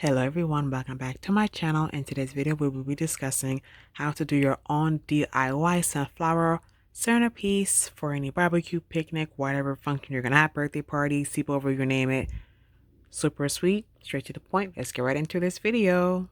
Hello everyone, welcome back to my channel. In today's video we will be discussing how to do your own DIY sunflower centerpiece for any barbecue, picnic, whatever function you're gonna have, birthday party, sleepover, you name it. Super sweet, straight to the point. Let's get right into this video.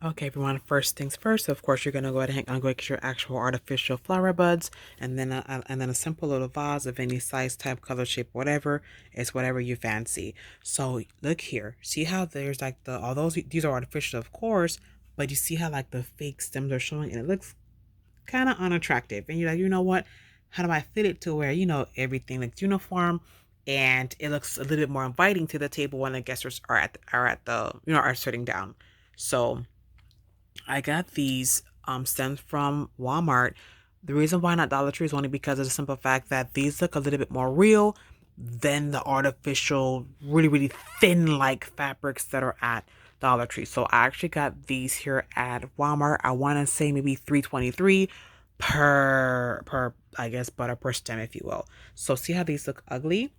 Okay, everyone, first things first, of course, you're going to go ahead and go get your actual artificial flower buds and then a simple little vase of any size, type, color, shape, whatever. It's whatever you fancy. So look here. See how there's like these are artificial, of course, but you see how like the fake stems are showing and it looks kind of unattractive. And you're like, you know what? How do I fit it to where, everything looks uniform and it looks a little bit more inviting to the table when the guests are sitting down. So I got these stems from Walmart. The reason why not Dollar Tree is only because of the simple fact that these look a little bit more real than the artificial, really, really thin like fabrics that are at Dollar Tree. So I actually got these here at Walmart. I want to say maybe $3.23 per I guess butter per stem, if you will. So see how these look ugly?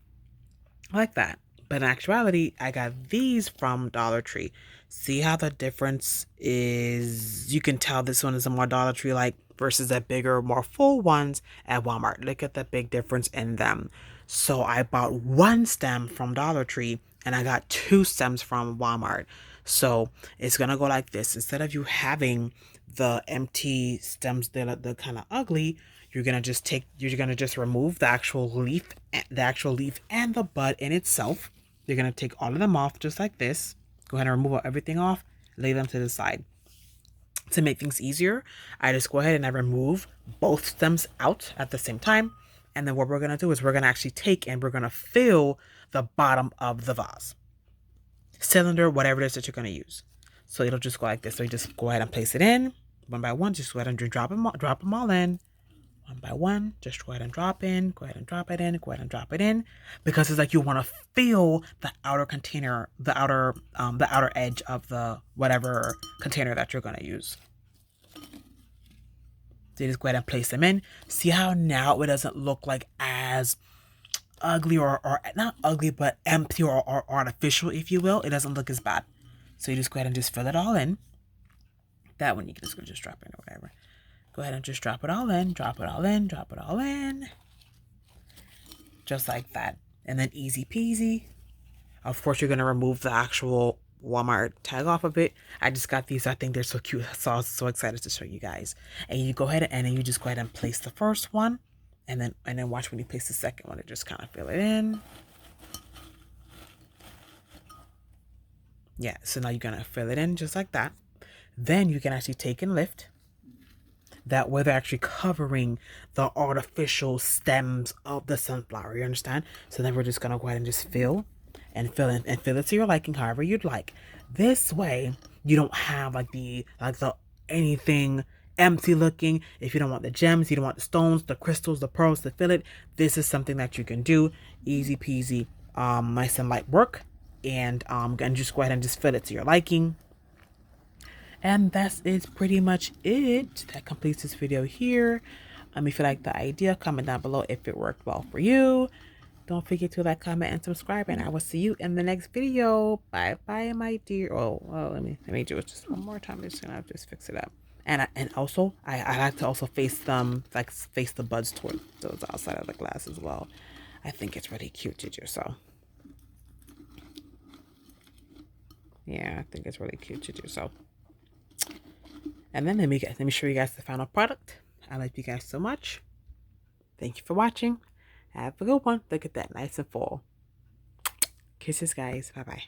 Like that. But in actuality, I got these from Dollar Tree. See how the difference is? You can tell this one is a more Dollar Tree like versus the bigger, more full ones at Walmart. Look at the big difference in them. So I bought one stem from Dollar Tree and I got two stems from Walmart. So it's gonna go like this. Instead of you having the empty stems that are kind of ugly, you're gonna just remove the actual leaf and the bud in itself. You're gonna take all of them off just like this. Go ahead and remove everything off, lay them to the side. To make things easier, I just go ahead and I remove both stems out at the same time. And then what we're gonna do is we're gonna actually take and we're gonna fill the bottom of the vase. Cylinder, whatever it is that you're gonna use. So it'll just go like this. So you just go ahead and place it in one by one. Just go ahead and drop them all in. One by one, just go ahead and drop in, go ahead and drop it in, go ahead and drop it in, because it's like you want to fill the outer container, the outer edge of the whatever container that you're going to use. So you just go ahead and place them in. See how now it doesn't look like as ugly or not ugly, but empty or artificial, if you will. It doesn't look as bad. So you just go ahead and just fill it all in. That one you can just drop in or whatever. Go ahead and just drop it all in, drop it all in, drop it all in. Just like that. And then easy peasy. Of course, you're going to remove the actual Walmart tag off of it. I just got these. I think they're so cute. So I was so excited to show you guys. And you go ahead and then you just go ahead and place the first one. And then watch when you place the second one. To just kind of fill it in. Yeah, so now you're going to fill it in just like that. Then you can actually take and lift. That way they're actually covering the artificial stems of the sunflower, you understand? So then we're just gonna go ahead and just fill it to your liking, however you'd like. This way you don't have like the anything empty looking. If you don't want the gems, you don't want the stones, the crystals, the pearls to fill it, this is something that you can do. Easy peasy, nice and light work. And just go ahead and just fill it to your liking. And that is pretty much it. That completes this video here. If you like the idea, comment down below if it worked well for you. Don't forget to like, comment, and subscribe. And I will see you in the next video. Bye bye, my dear. Oh, well, let me do it just one more time. I'm just gonna just fix it up. And also I like to also face them, like face the buds toward those outside of the glass as well. I think it's really cute to do so. Yeah, I think it's really cute to do so. And then let me show you guys the final product. I love you guys so much. Thank you for watching. Have a good one. Look at that, nice and full. Kisses, guys. Bye-bye.